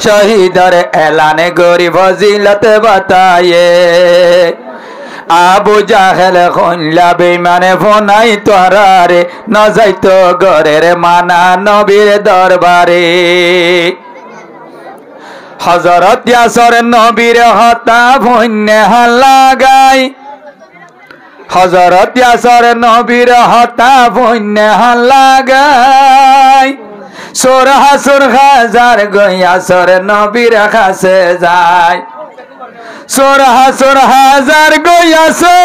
शहीदर ऐलान गोरी फजीलत बताए आबू जाहेल खुल्ला बेईमाने फोनाई तोहरारे न जाइतो गरे रे माना नबीर दरबारे हजरत यासर नबीर हता भुन्ने लागाई हजरत यासर नबीर हता भुन्ने लागाई सोरहा सोरहा जार गयासर नबीर खासे जाय सोरहा सोरहा जार गयासर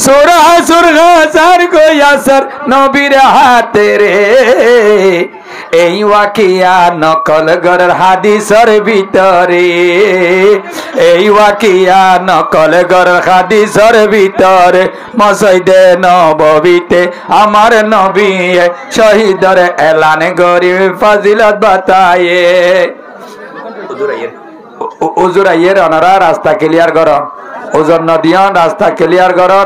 सोरहा सोरहा जार गयासर नबीर हाते रे এই ওয়াকিয়া নকল গরের হাদিসের ভিতরে এই ওয়াকিয়া নকল গরের হাদিসের ভিতরে মসজিদে নববীতে আমার নবী শহীদের এলান গরি ফজিলত বাতায়ে হুজুর আইয়ের ওনারা রাস্তা ক্লিয়ার করো ওজন নদিয়া রাস্তা ক্লিয়ার করো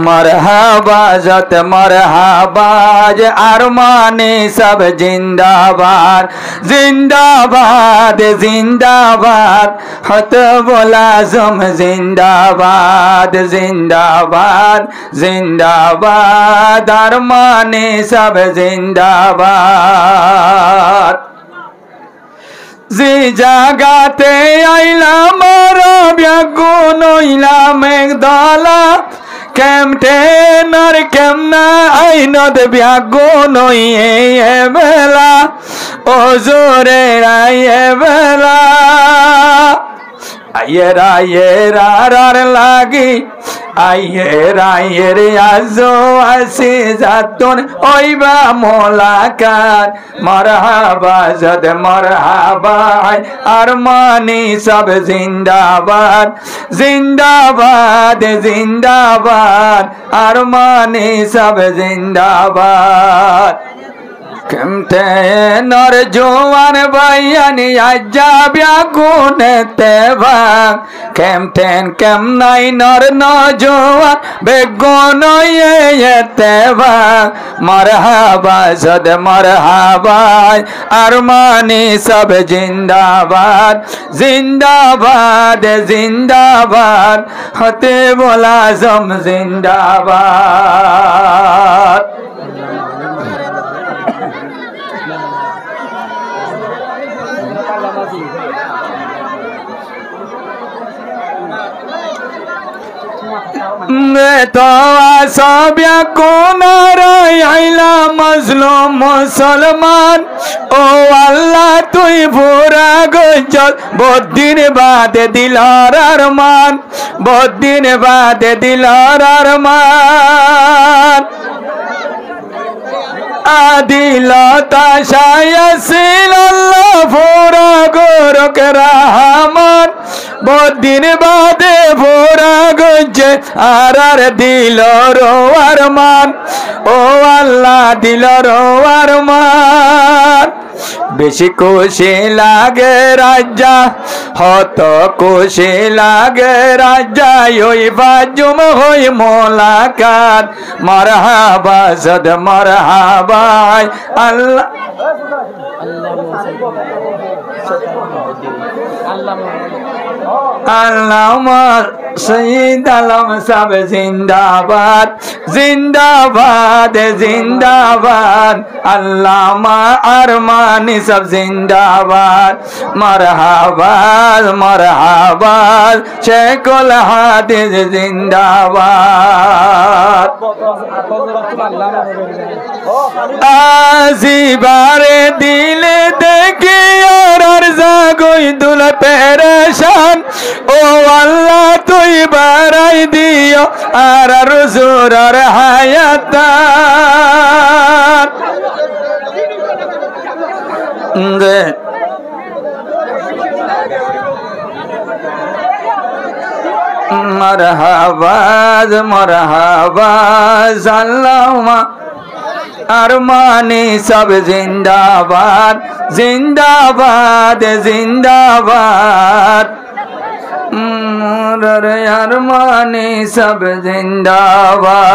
মরহাবা জত মরহাবা যে আরমানে সব জিন্দাবাদ জিন্দাবাদ জিন্দাবাদ হত বলাজম জিন্দাবাদ জিন্দাবাদ জিন্দাবাদ আরমানে সব জিন্দাবাদ যে জাগাতে আইলাম রবিয়াগুন হইলাম একদলা কেমটেন আর কেমনা আইনত বিয়াগুন হইয়ে বেলা ওজোরে রাইয়ে বেলা আইয়ের আইয়ের আর লাগি আইয়ের আইয়ের আজো আসি যাতন ওইবা মোলাকাত মরহাবা জদ মরহাবা আর মানি সব জিন্দাবাদ জিন্দাবাদ জিন্দাবাদ আর মানি সব জিন্দাবাদ কেমতে নর জোয়ান বাইয়ানি আজ্জা ব্যাগুনে তেবাং কেমতেন কেম নাই নর ন জোয়ান বেগুন তেবাং মরহাবা সদ মরহাবা আর মানি সব জিন্দাবাদ জিন্দাবাদ জিন্দাবাদ হতে বলা জম জিন্দাবাদ तो आसाबिया कौन आइला मजलूम मुसलमान ओ अल्लाह तुई भोरा गजल बहुत दिन बाद दिलार अरमान बहुत दिन बाद दिलार अरमान आदिलता शायसिल अल्लाह भोरा गोरक रहमान बहुत दिन बाद भोरा गजे आर दिल रो अरमान ओ अल्लाह दिल रो अरमान बेशी खुशी लागे राजा हत खुशी लागे राजा ओई बाजुम होई मोलाकात मरहाबा सद मरहाबा अल्लाह अल्लाहुम्मा सय्यिद आलम सब जिंदाबाद जिंदाबाद जिंदाबाद अल्लामा अरमानी सब जिंदाबाद मरहबा मरहबा शेखुल हादिस जिंदाबाद आजीबारे दिल देखी और अर्जा कोई दुल परेशान ओ अल्लाह तुई बाराई दियो आर रुजूर और हायतान मरहबाज मरहबाज अल्लाहुम्मा अरमानी सब जिंदाबाद जिंदाबाद जिंदाबाद अरमानी सब जिंदाबाद।